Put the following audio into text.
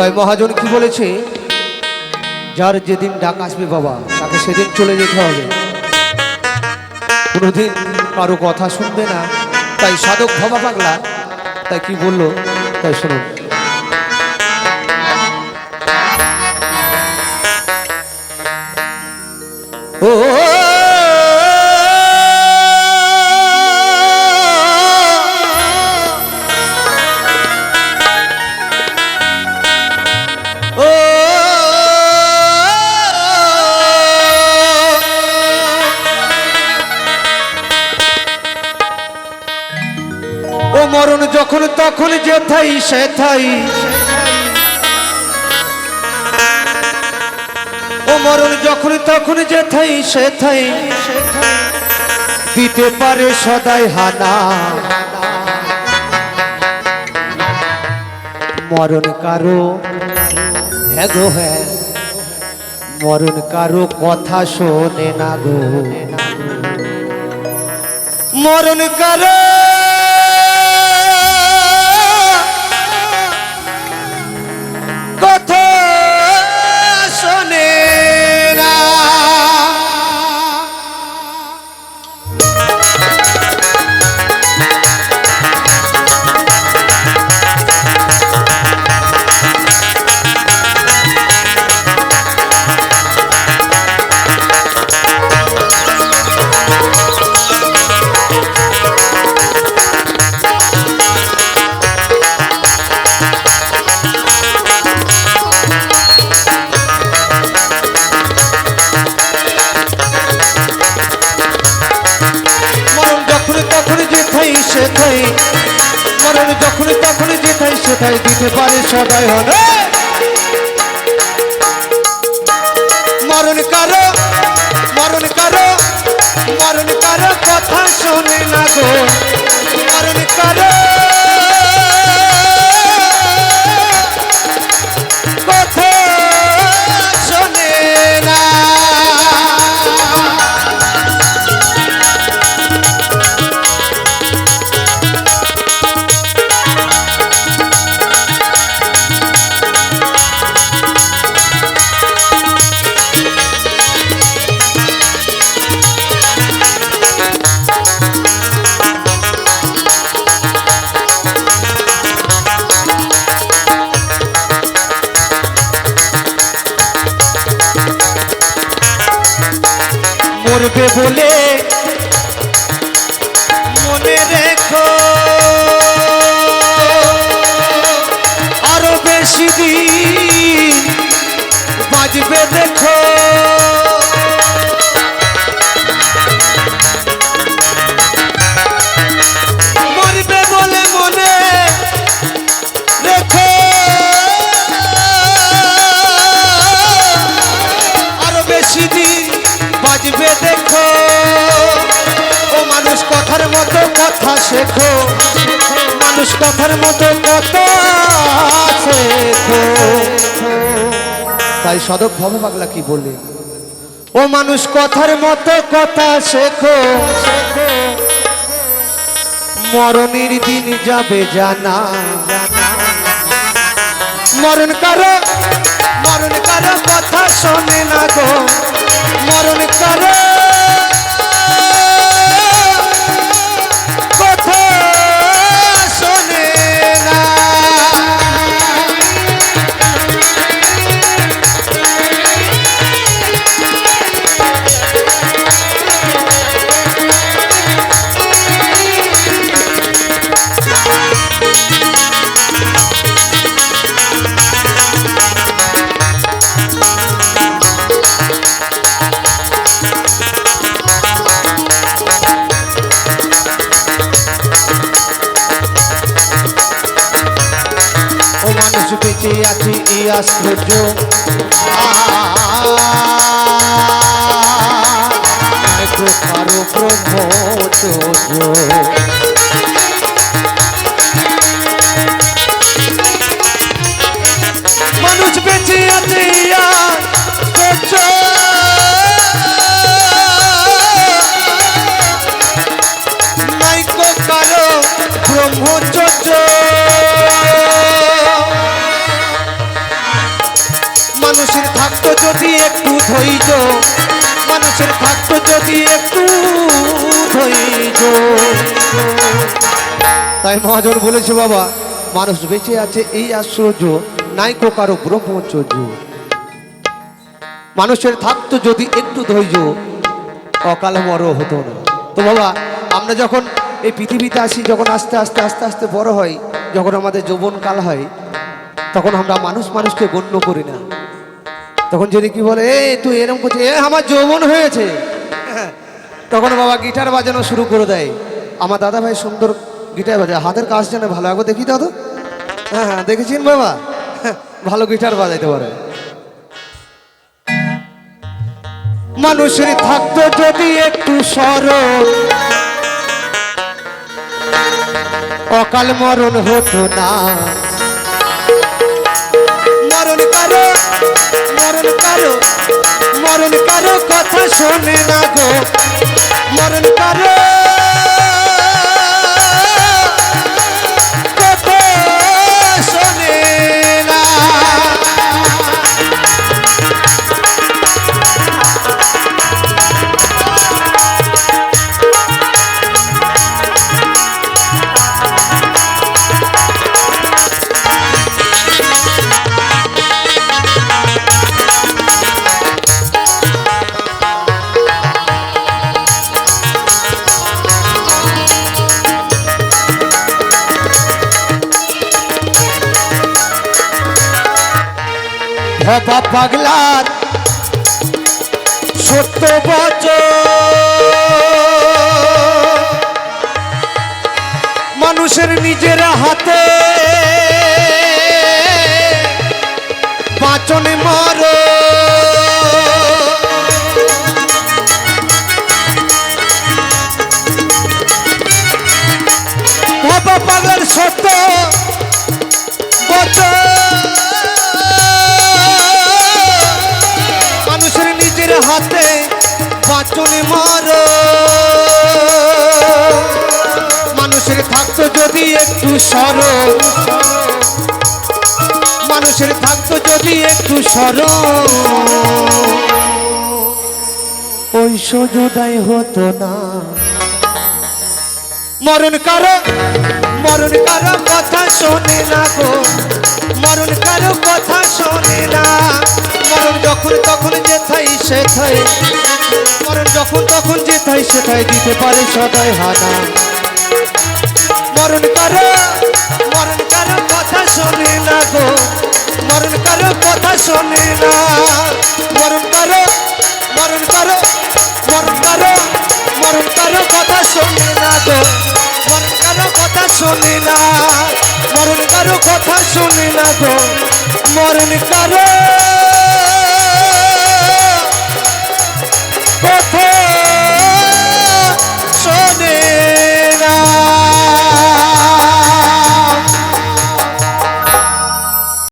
তাই মহাজন কি বলেছে, যার যেদিন ডাক আসবে বাবা তাকে সেদিন চলে যেতে হবে, কোনোদিন কারো কথা শুনবে না। তাই সাধক ভবা পাগলা তাই কি বললো, তাই শুনুন। ও মরণ যখন তখন যেথাই সেথাই, ও মরণ যখন তখন যেথাই সেথাই দিতে পারে সদাই হানা। মরণ কারো হ্যাঁ গো হ্যাঁ, মরণ কারো কথা শোনে না গো, মরণ কারো কথা শোনে না। মরণ যখন তখন যেথাই সেথাই দিতে পারে সদাই হনে। মরণ কারো মরণ কারো মরণ কারো কথা শোনে না গো, মরণ কারো কথা শোনে না। মরবে বলে মনে রেখো, আরো বেশি দিন বাঁচবে দেখো। মরবে বলে মনে রেখো, আরো বেশি দিন বাজবে দেখো। ও মানুষ কথার মতো কথা শেখো, মানুষ কথার মতো কথা শেখো। তাই সাধক ভবা পাগলা কি বলে, ও মানুষ কথার মতো কথা শেখো, মরণের দিন যাবে জানা। মরণ কারো কথা শোনে না গো, মরণ কারো কথা শোনে না। বেঁচে আছি এই আশ্চর্য, কারো ব্রহ্মচর্য। মানুষ বেঁচে আছে নাইকো কারো ব্রহ্মচর্য। একটু ধৈর্য, মানুষের থাকতো যদি একটু ধৈর্য। তাই মহাজন বলেছে বাবা, মানুষ বেঁচে আছে এই আশ্চর্য, নাই কো কারো ব্রহ্মচর্য। মানুষের থাকতো যদি একটু ধৈর্য, অকাল মর হতো না। তো বাবা, আমরা যখন এই পৃথিবীতে আসি, যখন আস্তে আস্তে আস্তে আস্তে বড় হয়, যখন আমাদের যৌবনকাল হয়, তখন আমরা মানুষকে গণ্য করি না। তখন যদি কি বলে, এ তুই এরকম করছিস, এ আমার যৌবন হয়েছে, তখন বাবা গিটার বাজানো শুরু করে দেয়। আমার দাদা ভাই সুন্দর গিটার বাজায়, হাতের কাজ জানে ভালো, একবার দেখি দাদা। হ্যাঁ হ্যাঁ, দেখেছেন বাবা, ভালো গিটার বাজাইতে পারে। মানুষের থাকতো যদি একটু সরল, অকাল মরণ হতো না। মরণ কারো, মরণ কারো, মরণ কারো কথা শোনে না গো, মরণ কারো কথা শোনে না। ভবা পাগলার সত্য বচন, মানুষের নিজের হাতে বাঁচন মর। ভবা পাগলার সত্য বচন, নিজের হাতে বাঁচনে মর। মানুষের থাকতো যদি একটু সরল, মানুষের থাকতো যদি একটু সরল, ওই সোজদাই হতো না। মরণ কারো, মরণ কারো কথা শোনে না গো, মরণ কারো কথা শোনে না। মরণ যখন তখন যেথাই সেথাই, মরণ যখন তখন যেথাই সেথাই দিতে পারে সদাই হানা। মরণ কারো, মরণ কারো কথা শোনে না গো, মরণ কারো কথা শোনে না। মরণ কারো, মরণ কারো, মরণ কারো, মরণ কারো কথা শোনে না গো, মরণ কারো কথা শোনে না। মরণ কারো কথা শোনে না গো, মরণ কারো